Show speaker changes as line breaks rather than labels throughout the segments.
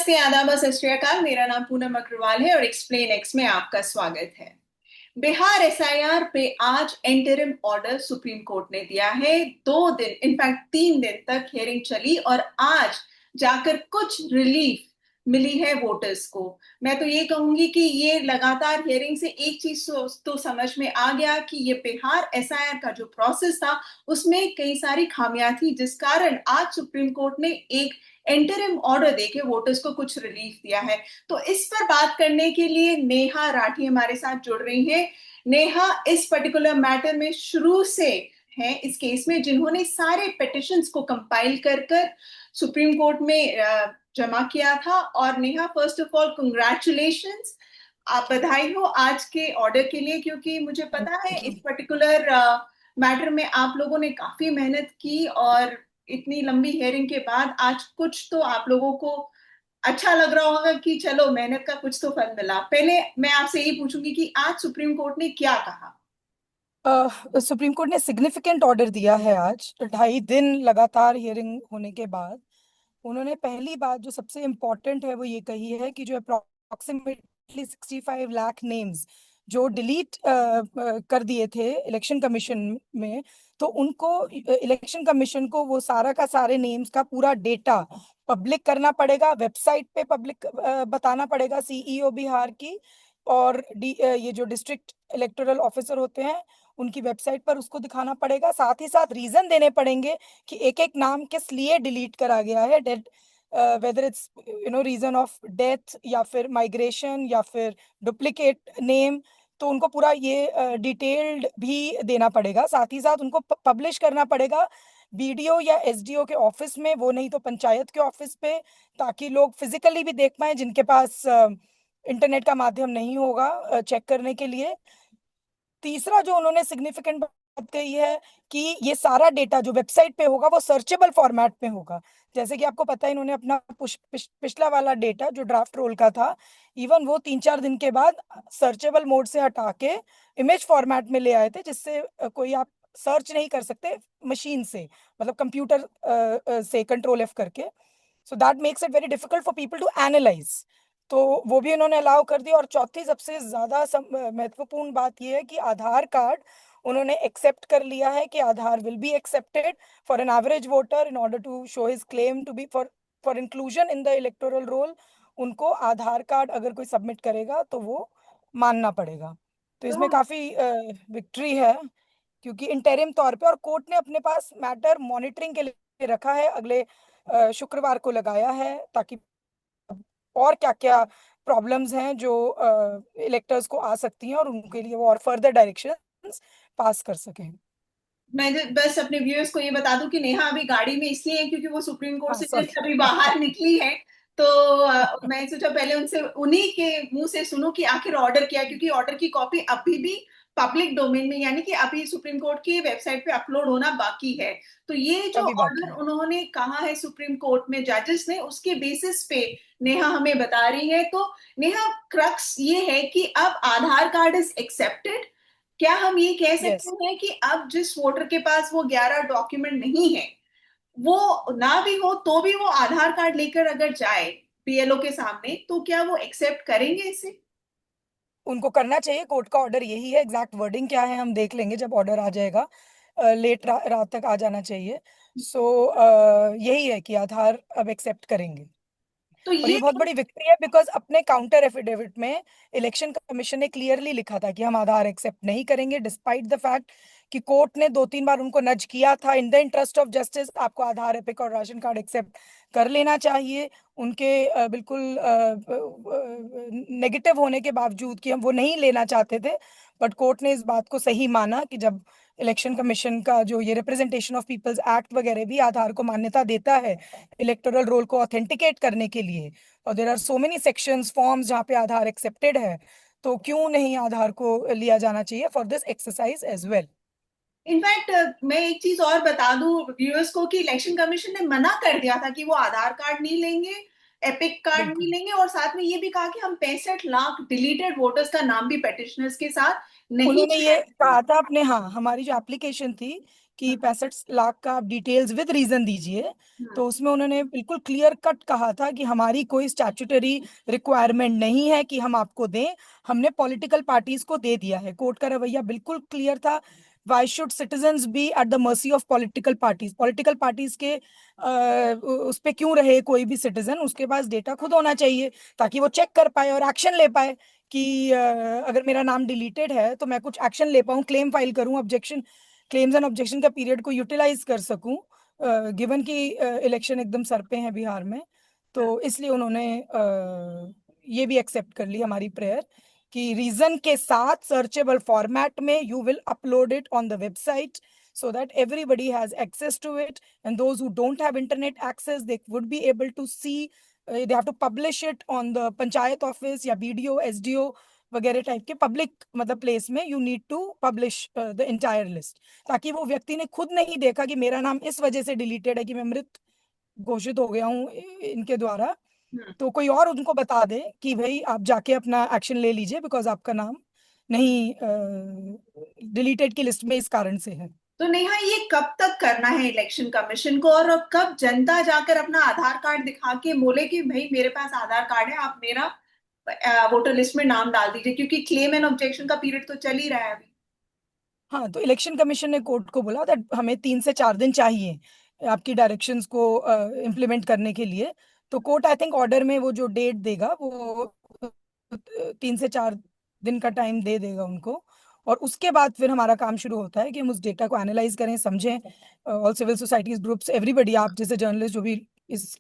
नमस्ते, आदाब और सत श्री अकाल। मेरा नाम पूनम अग्रवाल है और एक्सप्लेन एक्स में आपका स्वागत है। बिहार एसआईआर पे आज इंटरिम ऑर्डर सुप्रीम कोर्ट ने दिया है। 2 दिन, इनफैक्ट 3 दिन तक हियरिंग चली और आज जाकर कुछ रिलीफ मिली है वोटर्स को। मैं तो ये कहूंगी कि ये लगातार हियरिंग से एक चीज तो समझ में आ गया कि ये बिहार एसआईआर का जो प्रोसेस था उसमें कई सारी खामियां थी, जिस कारण आज सुप्रीम कोर्ट ने एक इंटरिम ऑर्डर देके वोटर्स को कुछ रिलीफ दिया है। तो इस पर बात करने के लिए नेहा राठी हमारे साथ जुड़ रही हैं। नेहा इस पर्टिकुलर मैटर में शुरू से हैं इस केस में, जिन्होंने सारे पिटिशंस को कंपाइल कर कर सुप्रीम कोर्ट में जमा किया था। और Neha, first of all congratulations, आप बधाई हो आज के ऑर्डर के लिए, क्योंकि मुझे पता है
थैंक यू।
इस पर्टिकुलर मैटर में आप लोगों ने काफी मेहनत की और इतनी लंबी हेयरिंग के बाद आज कुछ तो आप लोगों को अच्छा लग रहा होगा कि चलो मेहनत का कुछ तो फल मिला। पहले मैं आपसे यही पूछूंगी कि आज सुप्रीम कोर्ट ने क्या कहा।
सुप्रीम कोर्ट ने सिग्निफिकेंट ऑर्डर दिया है आज 2.5 दिन लगातार हियरिंग होने के बाद। उन्होंने पहली बात जो सबसे इम्पोर्टेंट है वो ये कही है कि जो अप्रोक्सीमेटली 65 लाख नेम्स जो डिलीट कर दिए थे इलेक्शन कमीशन में, तो उनको इलेक्शन कमीशन को वो सारा का सारे नेम्स का पूरा डेटा पब्लिक करना पड़ेगा, वेबसाइट पे पब्लिक बताना पड़ेगा सीईओ बिहार की। और ये जो डिस्ट्रिक्ट इलेक्टोरल ऑफिसर होते हैं उनकी वेबसाइट पर उसको दिखाना पड़ेगा। साथ ही साथ रीजन देने पड़ेंगे कि एक एक नाम किस लिए डिलीट करा गया है, death, whether it's reason of death या फिर माइग्रेशन या फिर डुप्लीकेट नेम। तो उनको पूरा ये डिटेल्ड भी देना पड़ेगा। साथ ही साथ उनको पब्लिश करना पड़ेगा बीडीओ या एसडीओ के ऑफिस में, वो नहीं तो पंचायत के ऑफिस पे, ताकि लोग फिजिकली भी देख पाए जिनके पास इंटरनेट का माध्यम नहीं होगा चेक करने के लिए। तीसरा जो उन्होंने सिग्निफिकेंट बात कही है कि ये सारा डेटा जो वेबसाइट पे होगा वो सर्चेबल फॉर्मेट में होगा। जैसे कि आपको पता है इन्होंने अपना पिछला वाला डेटा जो ड्राफ्ट रोल का था, इवन वो 3-4 दिन के बाद सर्चेबल मोड से हटा के इमेज फॉर्मेट में ले आए थे, जिससे कोई आप सर्च नहीं कर सकते मशीन से, मतलब कंप्यूटर से कंट्रोल एफ करके। So that makes it very difficult for people to analyse. तो वो भी उन्होंने अलाउ कर दिया। और चौथी सबसे ज्यादा महत्वपूर्ण बात यह है कि आधार कार्ड उन्होंने एक्सेप्ट कर लिया है कि Aadhaar will be accepted for an average voter in order to show his claim to be for for inclusion in the electoral roll. उनको आधार कार्ड अगर कोई सबमिट करेगा तो वो मानना पड़ेगा। तो
तो
इसमें काफी विक्ट्री है, क्योंकि इंटरिम तौर पे, और कोर्ट ने अपने पास मैटर मॉनिटरिंग के लिए रखा है, अगले शुक्रवार को लगाया है, ताकि और क्या क्या प्रॉब्लम्स हैं जो इलेक्टर्स को आ सकती हैं और उनके लिए वो और फर्दर डायरेक्शंस पास कर सकें।
मैं बस अपने व्यूअर्स को ये बता दूं कि नेहा अभी गाड़ी में इसलिए है क्योंकि वो सुप्रीम कोर्ट
हाँ,
से जस्ट
सॉरी।
अभी बाहर निकली है। तो मैं सोचा पहले उनसे उन्हीं के मुंह से सुनो कि आखिर ऑर्डर क्या है, क्योंकि ऑर्डर की कॉपी अभी भी पब्लिक डोमेन में, यानी कि अभी सुप्रीम कोर्ट की वेबसाइट पे अपलोड होना बाकी है। तो ये जो
अभी बाकी
ऑर्डर
है।
उन्होंने कहा है सुप्रीम कोर्ट में जजेस ने, उसके बेसिस पे नेहा हमें बता रही है। तो नेहा, क्रक्स ये है कि अब आधार कार्ड इज एक्सेप्टेड। क्या हम ये कह
यस।
सकते हैं कि अब जिस वोटर के पास वो 11 डॉक्यूमेंट नहीं है, वो ना भी हो तो भी वो आधार कार्ड लेकर अगर जाए बीएलओ के सामने, तो क्या वो एक्सेप्ट करेंगे इसे?
उनको करना चाहिए, कोर्ट का ऑर्डर यही है। एग्जैक्ट वर्डिंग क्या है हम देख लेंगे जब ऑर्डर आ जाएगा। लेट रात तक आ जाना चाहिए। सो यही है कि आधार अब एक्सेप्ट करेंगे।
तो
और ये
ये
बहुत बड़ी विक्ट्री है, बिकॉज अपने काउंटर एफिडेविट में इलेक्शन कमीशन ने क्लियरली लिखा था कि हम आधार एक्सेप्ट नहीं करेंगे, डिस्पाइट द फैक्ट कि कोर्ट ने 2-3 बार उनको नज किया था। In the interest of justice आपको आधार, एपिक और राशन कार्ड एक्सेप्ट कर लेना चाहिए। उनके बिल्कुल नेगेटिव होने के बावजूद कि हम वो नहीं लेना चाहते थे, बट कोर्ट ने इस बात को सही माना कि जब इलेक्शन कमीशन का जो ये रिप्रेजेंटेशन ऑफ पीपल्स एक्ट वगैरह भी आधार को मान्यता देता है इलेक्टोरल रोल को ऑथेंटिकेट करने के लिए, और there are so many sections, forms जहाँ पे आधार एक्सेप्टेड है, तो क्यों नहीं आधार को लिया जाना चाहिए for this exercise as well.
In fact मैं एक चीज और बता दूं व्यूअर्स को कि इलेक्शन कमीशन ने मना कर दिया था कि वो आधार कार्ड नहीं लेंगे, एपिक कार्ड नहीं
बिल्कुल।
लेंगे, और साथ में ये भी कहा कि हम 65 लाख डिलीटेड वोटर्स का नाम भी पेटिशनर्स के साथ नहीं
उन्होंने ये
शेयर
कहा
करेंगे।
था अपने, हाँ, हमारी जो एप्लीकेशन थी कि 65 लाख का आप डिटेल्स विद रीजन दीजिए।
हम्म,
तो उसमें उन्होंने बिल्कुल क्लियर कट कहा था कि हमारी कोई स्टैट्यूटरी रिक्वायरमेंट नहीं है कि हम आपको दें, हमने पॉलिटिकल पार्टीज को दे दिया है। कोर्ट का रवैया बिल्कुल क्लियर था। Why should citizens be at the mercy of political parties? Political parties के उस पे क्यों रहे कोई भी सिटीजन? उसके पास डेटा खुद होना चाहिए ताकि वो चेक कर पाए और एक्शन ले पाए कि अगर मेरा नाम डिलीटेड है तो मैं कुछ एक्शन ले पाऊँ, क्लेम फाइल करूँ, ऑब्जेक्शन, क्लेम्स एंड ऑब्जेक्शन का पीरियड को यूटिलाइज कर सकूं, गिवन कि इलेक्शन एकदम सर पे है बिहार में। तो इसलिए उन्होंने ये भी एक्सेप्ट कर ली हमारी प्रेयर कि रीजन के साथ सर्चेबल फॉर्मेट में you will upload it on the website so that everybody has access to it, and those who don't have internet access, they would be able to see, they have to publish it on the panchayat office या BDO SDO वगैरह type के public मतलब place में you need to publish the entire list, ताकि वो व्यक्ति ने खुद नहीं देखा कि मेरा नाम इस वजह से डिलीटेड है कि मैं मृत घोषित हो गया हूँ इनके द्वारा,
हम्म।
तो कोई और उनको बता दे कि भाई आप जाके अपना एक्शन ले लीजिए बिकॉज आपका नाम नहीं डिलीटेड की लिस्ट में इस कारण से है।
तो नेहा, ये कब तक करना है इलेक्शन कमीशन को, और अब कब जनता जाकर अपना आधार कार्ड दिखा के बोले कि भाई मेरे पास आधार कार्ड है, आप मेरा वोटर लिस्ट में नाम डाल दीजिए, क्योंकि क्लेम एंड ऑब्जेक्शन का पीरियड तो चल ही रहा है अभी।
हाँ, तो इलेक्शन कमीशन ने कोर्ट को बोला दैट हमें 3 से 4 दिन चाहिए आपकी डायरेक्शंस को इम्प्लीमेंट करने के लिए। तो कोर्ट आई थिंक ऑर्डर में वो जो डेट देगा वो 3 से 4 दिन का टाइम दे देगा उनको, और उसके बाद फिर हमारा काम शुरू होता है कि हम उस डेटा को एनालाइज करें, समझें। All civil societies groups, everybody, आप जैसे जर्नलिस्ट जो भी इस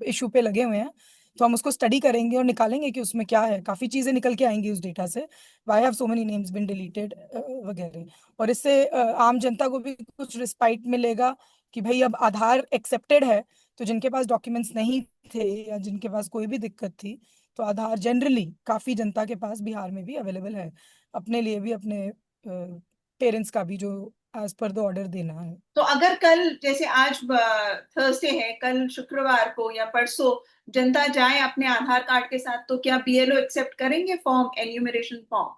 इशू पे लगे हुए हैं, तो हम उसको स्टडी करेंगे और निकालेंगे कि उसमें क्या है। काफी चीजें निकल के आएंगी उस डेटा से, why have so many names been deleted वगैरह। और इससे आम जनता को भी कुछ रिस्पाइट मिलेगा कि भाई अब आधार एक्सेप्टेड है, तो जिनके पास डॉक्यूमेंट्स नहीं थे या जिनके पास कोई भी दिक्कत थी, तो आधार जनरली काफी जनता के पास बिहार में भी अवेलेबल है, अपने लिए भी, अपने पेरेंट्स का भी, जो एज पर द ऑर्डर देना है।
तो अगर कल, जैसे आज थर्सडे है, कल शुक्रवार को या परसों जनता जाए अपने आधार कार्ड के साथ, तो क्या बीएलओ एक्सेप्ट करेंगे फॉर्म, एन्यूमरेशन फॉर्म?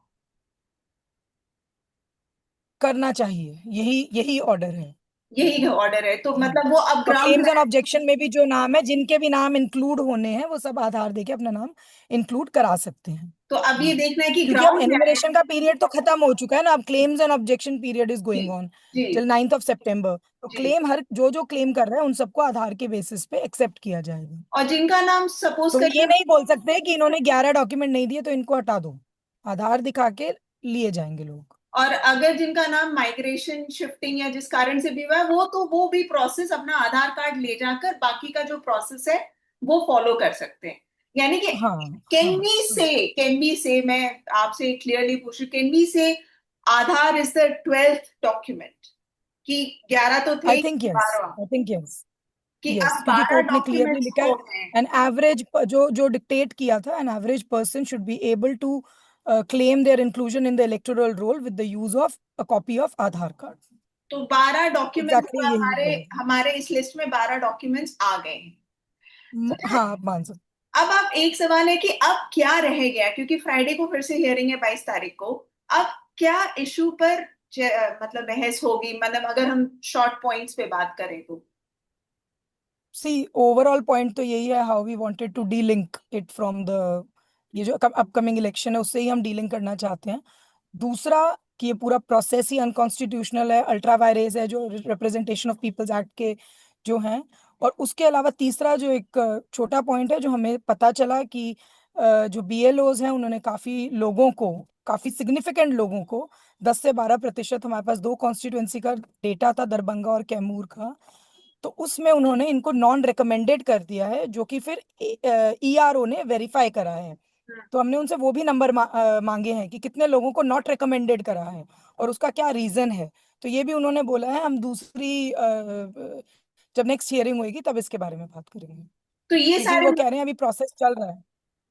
करना चाहिए, यही यही ऑर्डर है।
यही ऑर्डर है, तो
हाँ,
मतलब वो अब
और
ग्राउंड
क्लेम्स
में।
एंड ऑब्जेक्शन में भी जो नाम है, जिनके भी नाम इंक्लूड होने हैं, वो सब आधार देके अपना नाम इंक्लूड करा सकते हैं।
तो अब ये
हाँ,
देखना है कि
क्योंकि अब
ग्राउंड में आए।
एनुमरेशन का पीरियड तो खत्म हो चुका है ना, अब claims and objection period is
जी
गोइंग ऑन
जी
टिल 9 सितंबर। तो
जी।
क्लेम हर जो जो क्लेम कर रहे हैं उन सबको आधार के बेसिस पे एक्सेप्ट किया जाएगा।
और जिनका नाम सपोज
तो वो ये
करिए,
नहीं बोल सकते कि इन्होंने 11 डॉक्यूमेंट नहीं दिए तो इनको हटा दो, आधार दिखा के लिए जाएंगे लोग।
और अगर जिनका नाम माइग्रेशन, शिफ्टिंग या जिस कारण से भी हुआ है, वो तो वो भी प्रोसेस अपना आधार कार्ड ले जाकर बाकी का जो प्रोसेस है वो फॉलो कर सकते हैं। यानी कि
हाँ हाँ हाँ।
कैन वी से, मैं आपसे क्लियरली पूछ रही, कैन वी से आधार इज द 12th डॉक्यूमेंट? कि 11 तो थे
आई
ही,
थिंक यस,
12वां,
आई थिंक यस।
कि
यस,
अब
क्योंकि
12
कोर्ट ने क्लियरली
डॉक्यूमेंट्स
लिखा
हो
है,
गए हैं।
एन एवरेज, जो जो डिक्टेट किया था, an average person should be able to claim their inclusion in the electoral roll with the use of a copy of Aadhaar card.
तो 12 डॉक्यूमेंट्स
एग्जैक्टली यही
हमारे
बोला।
हमारे इस लिस्ट में 12 डॉक्यूमेंट्स आ गए हैं। तो
हाँ, आप मान सकते।
अब एक सवाल है कि अब क्या रह गया, क्योंकि फ्राइडे को फिर से हियरिंग है, 22 तारीख को। अब क्या इशू पर मतलब बहस होगी, मतलब अगर हम शॉर्ट पॉइंट्स पे बात करें तो।
सी, ओवरऑल पॉइंट तो यही है, how we wanted to delink it from the, ये जो अपकमिंग इलेक्शन है उससे ही हम डीलिंग करना चाहते हैं। दूसरा, कि ये पूरा प्रोसेस ही अनकॉन्स्टिट्यूशनल है, अल्ट्रा वायरेस है जो रिप्रेजेंटेशन ऑफ पीपल्स एक्ट के जो हैं। और उसके अलावा तीसरा जो एक छोटा पॉइंट है जो हमें पता चला कि जो बीएलओज हैं उन्होंने काफी लोगों को, काफी सिग्निफिकेंट लोगों को, 10 से 12%, हमारे पास 2 कॉन्स्टिट्यूएंसी का डेटा था, दरभंगा और कैमूर का, तो उसमें उन्होंने इनको नॉन रिकमेंडेड कर दिया है, जो कि फिर ईआरओ ने वेरीफाई करा है। तो हमने उनसे वो भी नंबर मांगे हैं कि कितने लोगों को नॉट रिकमेंडेड करा है और उसका क्या रीजन है। तो ये भी उन्होंने बोला है, हम दूसरी जब नेक्स्ट हियरिंग होगी तब इसके बारे में बात करेंगे,
तो ये
क्योंकि
सारे,
वो कह रहे हैं अभी प्रोसेस चल रहा है।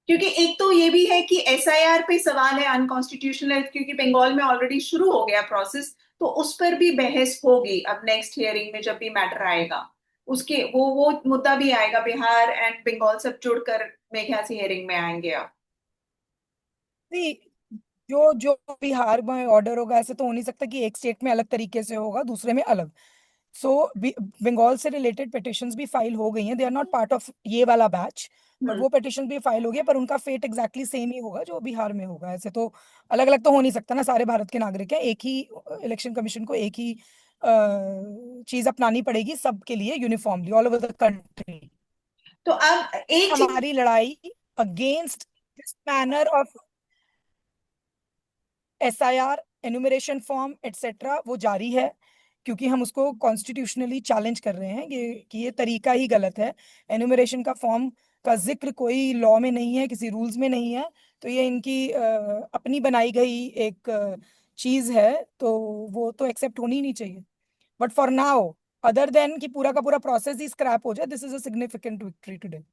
क्योंकि एक तो ये भी है कि एसआईआर पे सवाल है, अनकॉन्स्टिट्यूशनल है, क्योंकि बंगाल में ऑलरेडी शुरू हो गया प्रोसेस, तो उस पर भी बहस होगी अब नेक्स्ट हियरिंग में जब भी मैटर आएगा। उसके वो मुद्दा भी आएगा, बिहार एंड बंगाल सब जुड़कर मेरे ख्याल से हियरिंग में आएंगे अब।
जो जो बिहार में ऑर्डर होगा, ऐसे तो हो नहीं सकता कि एक स्टेट में अलग तरीके से होगा, दूसरे में अलग। सो बंगाल से रिलेटेड पिटिशंस भी फाइल हो गई हैं, they are not part of ये वाला बैच, बट
हम्म।
वो पिटिशन भी फाइल हो गया, पर उनका फेट एग्जैक्टली सेम ही होगा जो बिहार में होगा। ऐसे तो अलग अलग तो हो नहीं सकता ना, सारे भारत के नागरिक हैं, एक ही इलेक्शन कमीशन को एक ही चीज अपनानी पड़ेगी सबके लिए uniformly all over the country.
तो अब एक चीज।
हमारी लड़ाई against this manner of SIR, enumeration form etcetera वो जारी है, क्योंकि हम उसको कॉन्स्टिट्यूशनली चैलेंज कर रहे हैं कि ये तरीका ही गलत है। एनुमरेशन का फॉर्म का जिक्र कोई लॉ में नहीं है, किसी रूल्स में नहीं है। तो ये इनकी अपनी बनाई गई एक चीज है, तो वो तो एक्सेप्ट होनी ही नहीं चाहिए। But for now, other than कि पूरा का पूरा प्रोसेस ही स्क्रैप हो जाए, this is a significant victory today.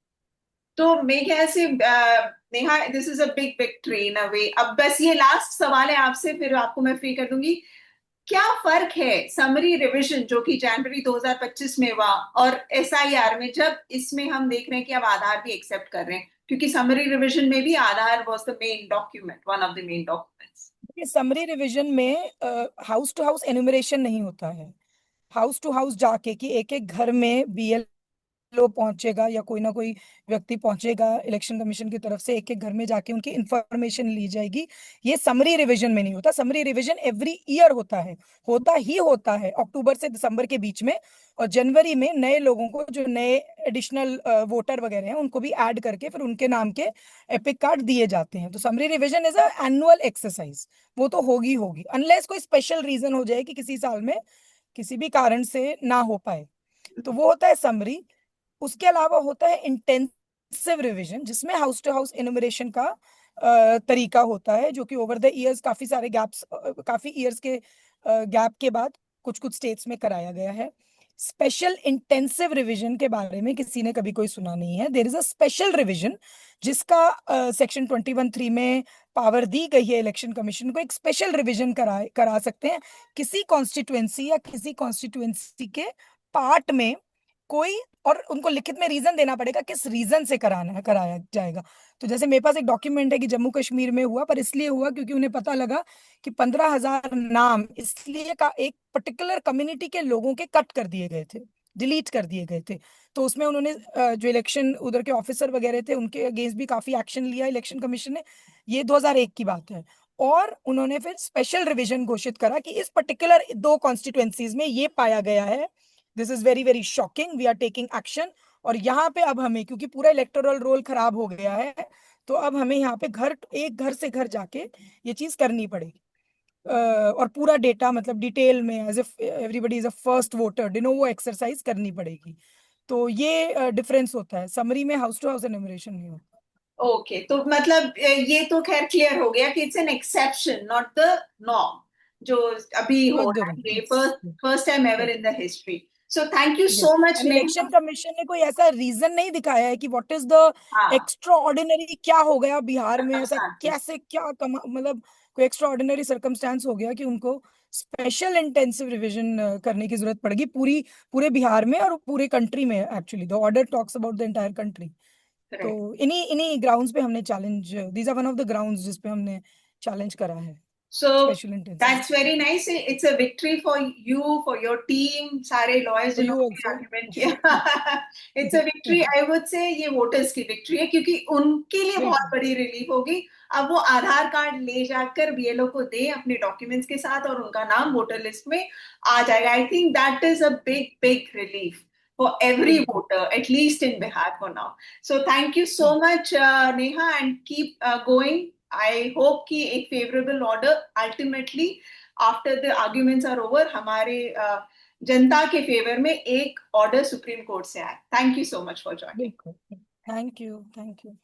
तो मेरे ख्याल से Neha, this is a big victory in a way. अब बस ये लास्ट सवाल है आपसे, फिर आपको मैं फ्री कर दूंगी। क्या फर्क है समरी रिवीजन जो कि जनवरी 2025 में हुआ और एसआईआर में, जब इसमें हम देख रहे हैं कि अब आधार भी एक्सेप्ट कर रहे हैं, क्योंकि समरी रिवीजन में भी Aadhaar was the main document, one of the main documents.
Summary revision में हाउस टू हाउस एनुमरेशन नहीं होता है। हाउस टू हाउस जाके कि एक एक घर में बीएलओ पहुंचेगा या कोई ना कोई व्यक्ति पहुंचेगा इलेक्शन कमीशन की तरफ से, एक एक घर में जाके उनकी इंफॉर्मेशन ली जाएगी। ये समरी रिवीजन में नहीं होता। समरी रिवीजन एवरी ईयर होता है, होता ही होता है अक्टूबर से दिसंबर के बीच में। और जनवरी में नए लोगों को, जो नए एडिशनल वोटर वगैरह हैं, उनको भी ऐड करके फिर उनके नाम के एपिक कार्ड दिए जाते हैं। तो summary revision is a annual exercise, वो तो होगी होगी अनलेस कोई स्पेशल रीजन हो जाए कि किसी साल में किसी भी कारण से ना हो पाए, तो वो होता है समरी। उसके अलावा होता है इंटेंसिव रिवीजन, जिसमें हाउस टू हाउस इनुमरेशन का तरीका होता है, जो कि ओवर द इयर्स काफी सारे गैप्स, काफी इयर्स के गैप के बाद कुछ कुछ स्टेट्स में कराया गया है। स्पेशल इंटेंसिव रिवीजन के बारे में किसी ने कभी कोई सुना नहीं है। There is a special revision जिसका सेक्शन 21(3) में पावर दी गई है इलेक्शन कमीशन को, एक स्पेशल रिवीजन करा सकते हैं किसी कॉन्स्टिट्युएंसी या किसी कॉन्स्टिट्युएंसी के पार्ट में कोई, और उनको लिखित में रीजन देना पड़ेगा किस रीजन से कराना है, कराया जाएगा। तो जैसे मेरे पास एक डॉक्यूमेंट है कि जम्मू कश्मीर में हुआ, पर इसलिए हुआ क्योंकि उन्हें पता लगा कि 15,000 नाम इसलिए का एक पर्टिकुलर कम्युनिटी के लोगों के कट कर दिए गए थे, डिलीट कर दिए गए थे। तो उसमें उन्होंने जो इलेक्शन उधर के ऑफिसर वगैरह थे, उनके अगेंस्ट भी काफी एक्शन लिया इलेक्शन कमीशन ने। ये 2001 की बात है। और उन्होंने फिर स्पेशल रिवीजन घोषित करा कि इस पर्टिकुलर दो कॉन्स्टिट्युएंसीज में ये पाया गया है, this is very very shocking, we are taking action. और यहाँ पे अब हमें, क्योंकि पूरा इलेक्टोरल रोल खराब हो गया है, तो अब हमें यहाँ पे एक घर से घर जाके ये चीज करनी पड़ेगी। और पूरा डेटा, मतलब डिटेल में, as if everybody is a first voter, de novo exercise करनी पड़ेगी। तो ये डिफरेंस होता है, समरी में हाउस टू हाउस एनुमरेशन नहीं होता।
ओके, तो मतलब ये तो खैर क्लियर हो गया कि it's an exception not the norm जो अभी हो
नॉट द
रहा
रूल,
है, ये
yes.
First first time ever in the history. So thank you
yes,
so much
and election
Neha.
Commission ने कोई ऐसा रीजन नहीं दिखाया है कि व्हाट इज द
हाँ।
एक्स्ट्रा ऑर्डिनरी, क्या हो गया बिहार में, ऐसा
circumstances।
कैसे, क्या मतलब कोई एक्स्ट्रा ऑर्डिनरी सर्कमस्टांस हो गया कि उनको स्पेशल इंटेंसिव रिवीजन करने की जरूरत पड़ेगी पूरे बिहार में और पूरे कंट्री में। Actually the order talks about the entire country. तो
Correct.
इन्हीं इन्हीं ग्राउंड्स पे हमने challenge, these are one of the grounds जिस पे हमने चैलेंज करा है
So
special intensive.
that's very nice. It's a victory for you, for your team. सारे lawyers
फॉर यू
जिन्होंने
ऑल्सो।
आर्गुमेंट किया, it's a victory. I would say ये voters की विक्ट्री है, क्योंकि उनके लिए बहुत
बिल्कुल।
बड़ी रिलीफ होगी। अब वो आधार कार्ड ले जाकर बीएलओ को दे अपने डॉक्यूमेंट्स के साथ, और उनका नाम वोटर लिस्ट में आ जाएगा। I think that is a big big relief for every
बिल्कुल।
voter, at least in Bihar for now. So thank you so
हाँ,
much, Neha, and keep going. I hope कि एक favorable order ultimately after the arguments are over हमारे जनता के favour में एक order supreme court से आए। Thank you so much for joining.
बिल्कुल। Thank you, thank you.